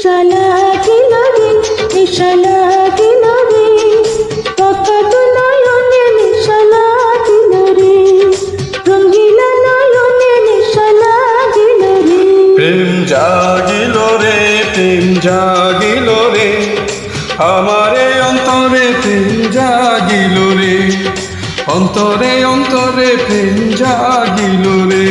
নিশা লাগিল রে, নিশা লাগিল রে, প্রকট নয়নে নিশা লাগিল রে, রঙ্গিলা নয়নে নিশা লাগিল রে। প্রেম জাগিল রে, প্রেম জাগিল রে, আমারে অন্তরে প্রেম জাগিল রে, অন্তরে অন্তরে প্রেম জাগিল রে।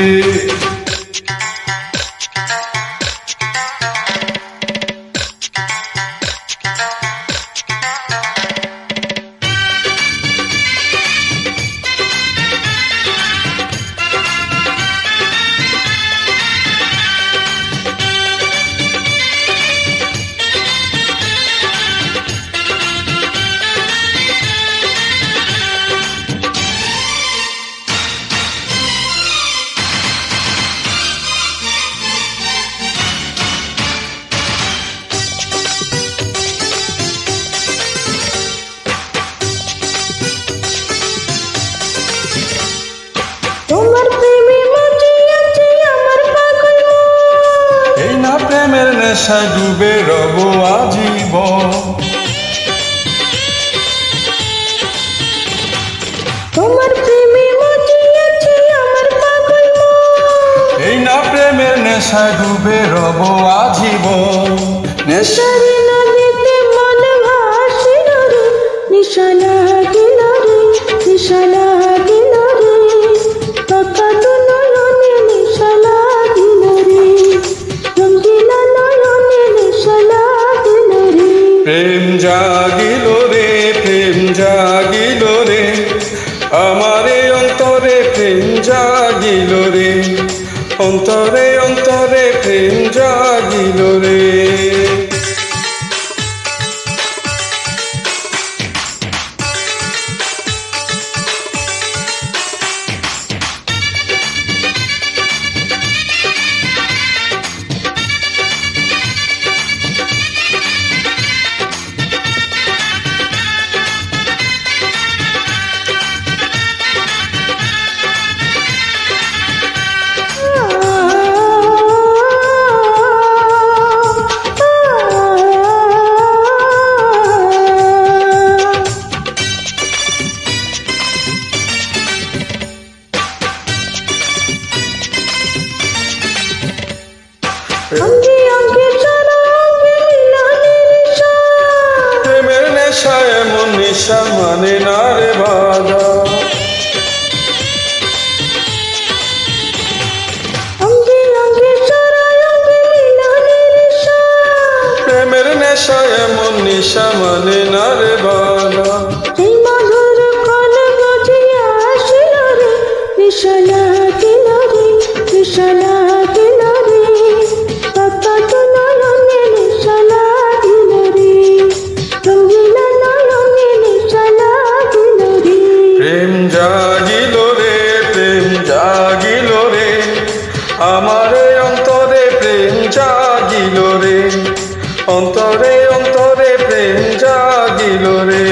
তোমার প্রেমে মজিয়াছে আমার পাগল মন, এই না প্রেমের নেশায় ডুবে রব আজীবন। তোমার প্রেমে মজিয়াছে আমার পাগল মন, এই না প্রেমের নেশায় ডুবে রব আজীবন। নেশারে নদীতে মন ভাসিল রে, নিশা লাগিল রে, নিশা লাগিল রে, প্রকট নয়নে নিশা লাগিল রে, রঙ্গিলা নয়নে নিশা লাগিল রে। প্রেম জাগিল রে, প্রেম জাগিল রে, আমারে অন্তরে প্রেম জাগিল রে, অন্তরে অন্তরে প্রেম জাগিল রে। অঙ্গে অঙ্গে সারা অঙ্গে মিলনের স্বাদ, প্রেমের নেশা এমন নেশা মানে না রে বাধা। অঙ্গে অঙ্গে সারা অঙ্গে মিলনের স্বাদ, প্রেমের নেশা এমন নেশা মানে না রে বাধা। সেই মধুর কল বুঝিয়া আসিল রে, নিশা লাগিল রে, নিশা লাগিল রে, প্রকট নয়নে নিশা লাগিল রে, রঙ্গিলা নয়নে নিশা লাগিল রে। প্রেম জাগিল রে, প্রেম জাগিল রে, আমারে অন্তরে প্রেম জাগিল রে, অন্তরে অন্তরে প্রেম জাগিল রে।